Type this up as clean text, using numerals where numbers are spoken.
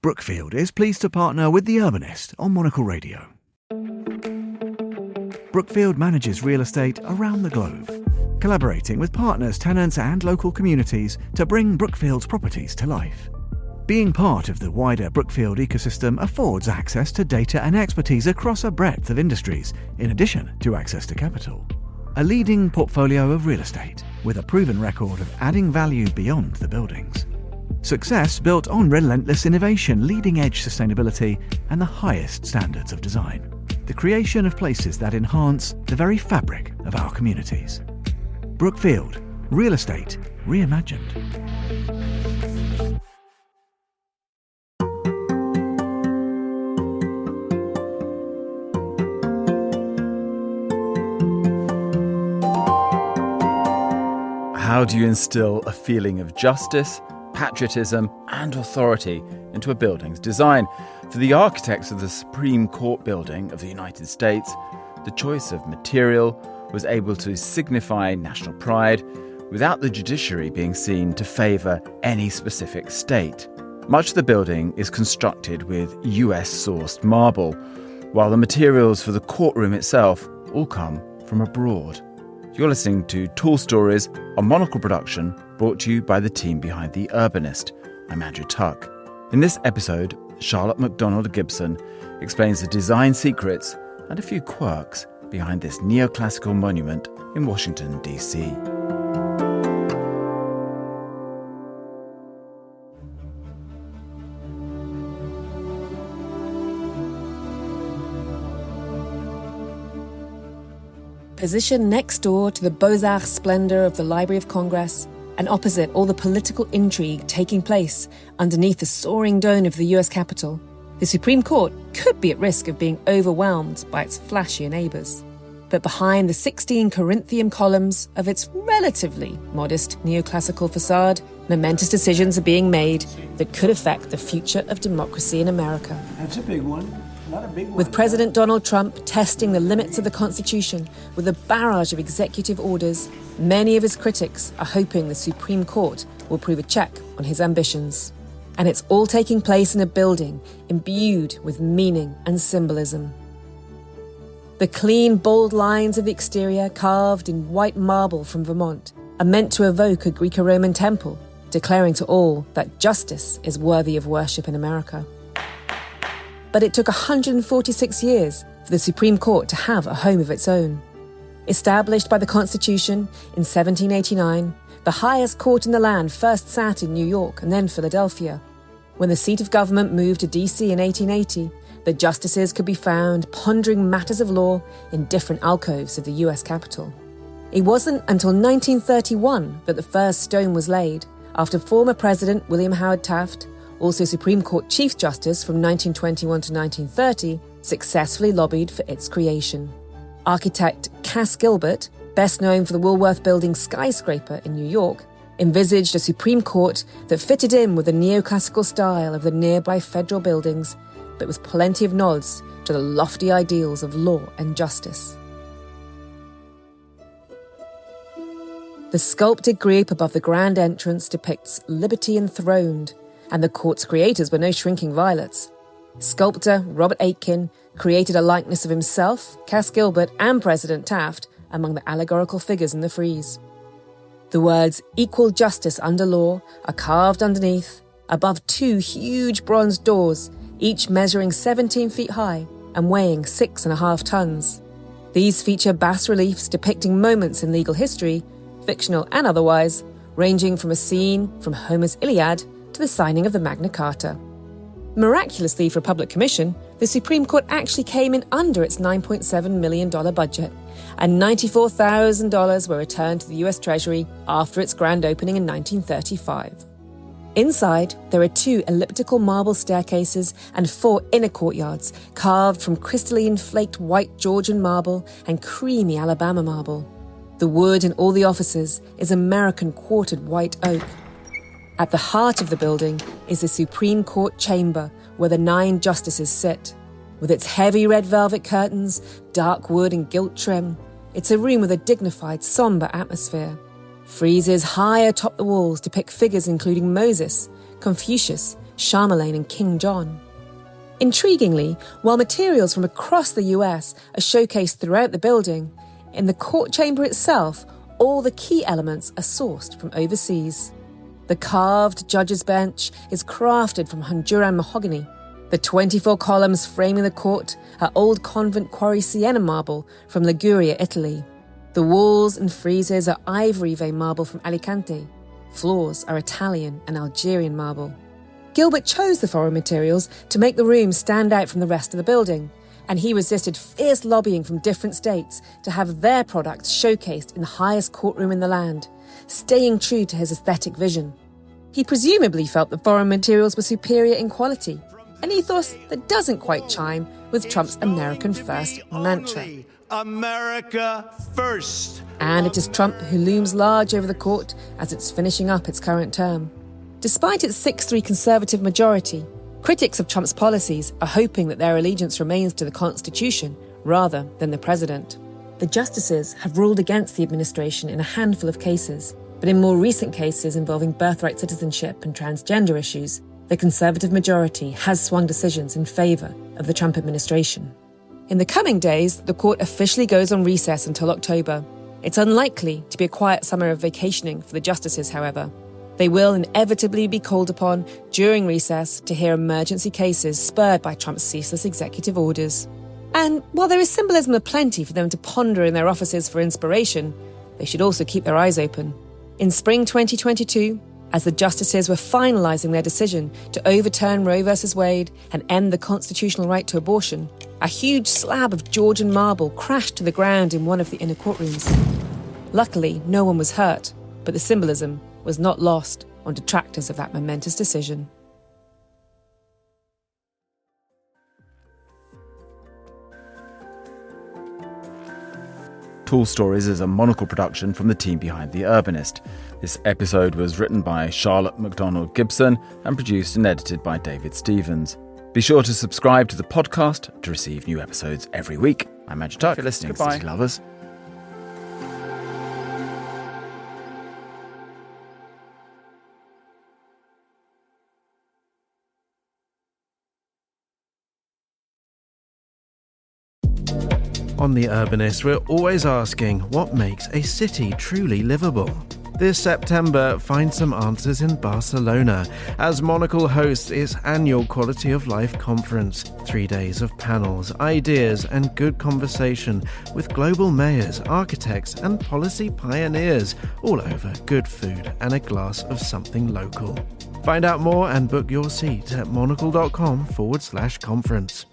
Brookfield is pleased to partner with The Urbanist on Monocle Radio. Brookfield manages real estate around the globe, collaborating with partners, tenants and local communities to bring Brookfield's properties to life. Being part of the wider Brookfield ecosystem affords access to data and expertise across a breadth of industries, in addition to access to capital. A leading portfolio of real estate, with a proven record of adding value beyond the buildings. Success built on relentless innovation, leading-edge sustainability, and the highest standards of design. The creation of places that enhance the very fabric of our communities. Brookfield, real estate reimagined. How do you instill a feeling of justice, patriotism and authority into a building's design? For the architects of the Supreme Court building of the United States, the choice of material was able to signify national pride without the judiciary being seen to favour any specific state. Much of the building is constructed with US-sourced marble, while the materials for the courtroom itself all come from abroad. You're listening to Tall Stories, a Monocle production brought to you by the team behind The Urbanist. I'm Andrew Tuck. In this episode, Charlotte McDonald-Gibson explains the design secrets and a few quirks behind this neoclassical monument in Washington, D.C. Positioned next door to the Beaux-Arts splendour of the Library of Congress, and opposite all the political intrigue taking place underneath the soaring dome of the US Capitol, the Supreme Court could be at risk of being overwhelmed by its flashier neighbours. But behind the 16 Corinthian columns of its relatively modest neoclassical facade, momentous decisions are being made that could affect the future of democracy in America. That's a big one. With President Donald Trump testing the limits of the Constitution with a barrage of executive orders, many of his critics are hoping the Supreme Court will prove a check on his ambitions. And it's all taking place in a building imbued with meaning and symbolism. The clean, bold lines of the exterior, carved in white marble from Vermont, are meant to evoke a Greco-Roman temple, declaring to all that justice is worthy of worship in America. But it took 146 years for the Supreme Court to have a home of its own. Established by the Constitution in 1789, the highest court in the land first sat in New York and then Philadelphia. When the seat of government moved to D.C. in 1880, the justices could be found pondering matters of law in different alcoves of the US Capitol. It wasn't until 1931 that the first stone was laid, after former President William Howard Taft, also Supreme Court Chief Justice from 1921 to 1930, successfully lobbied for its creation. Architect Cass Gilbert, best known for the Woolworth Building skyscraper in New York, envisaged a Supreme Court that fitted in with the neoclassical style of the nearby federal buildings, but with plenty of nods to the lofty ideals of law and justice. The sculpted group above the grand entrance depicts liberty enthroned, and the court's creators were no shrinking violets. Sculptor Robert Aitken created a likeness of himself, Cass Gilbert, and President Taft among the allegorical figures in the frieze. The words "equal justice under law" are carved underneath, above two huge bronze doors, each measuring 17 feet high and weighing 6.5 tons. These feature bas-reliefs depicting moments in legal history, fictional and otherwise, ranging from a scene from Homer's Iliad to the signing of the Magna Carta. Miraculously for a public commission, the Supreme Court actually came in under its $9.7 million budget, and $94,000 were returned to the US Treasury after its grand opening in 1935. Inside, there are 2 elliptical marble staircases and 4 inner courtyards carved from crystalline flaked white Georgian marble and creamy Alabama marble. The wood in all the offices is American quartered white oak. At the heart of the building is the Supreme Court chamber where the 9 justices sit. With its heavy red velvet curtains, dark wood and gilt trim, it's a room with a dignified, sombre atmosphere. Friezes high atop the walls depict figures including Moses, Confucius, Charlemagne and King John. Intriguingly, while materials from across the US are showcased throughout the building, in the court chamber itself, all the key elements are sourced from overseas. The carved judge's bench is crafted from Honduran mahogany. The 24 columns framing the court are old convent quarry sienna marble from Liguria, Italy. The walls and friezes are ivory vein marble from Alicante. Floors are Italian and Algerian marble. Gilbert chose the foreign materials to make the room stand out from the rest of the building, and he resisted fierce lobbying from different states to have their products showcased in the highest courtroom in the land, staying true to his aesthetic vision. He presumably felt that foreign materials were superior in quality, an ethos that doesn't quite chime with Trump's American First mantra. America first. And it is Trump who looms large over the court as it's finishing up its current term. Despite its 6-3 Conservative majority, critics of Trump's policies are hoping that their allegiance remains to the Constitution rather than the president. The justices have ruled against the administration in a handful of cases, but in more recent cases involving birthright citizenship and transgender issues, the Conservative majority has swung decisions in favour of the Trump administration. In the coming days, the court officially goes on recess until October. It's unlikely to be a quiet summer of vacationing for the justices, however. They will inevitably be called upon during recess to hear emergency cases spurred by Trump's ceaseless executive orders. And while there is symbolism aplenty for them to ponder in their offices for inspiration, they should also keep their eyes open. In spring 2022, as the justices were finalising their decision to overturn Roe v. Wade and end the constitutional right to abortion, a huge slab of Georgian marble crashed to the ground in one of the inner courtrooms. Luckily, no one was hurt, but the symbolism was not lost on detractors of that momentous decision. Tall Stories is a Monocle production from the team behind The Urbanist. This episode was written by Charlotte McDonald-Gibson and produced and edited by David Stevens. Be sure to subscribe to the podcast to receive new episodes every week. I'm Andrew Tuck. If you're listening, Goodbye. City Lovers. On The Urbanist, we're always asking what makes a city truly livable. This September, find some answers in Barcelona as Monocle hosts its annual Quality of Life conference. 3 days of panels, ideas and good conversation with global mayors, architects and policy pioneers, all over good food and a glass of something local. Find out more and book your seat at monocle.com/conference.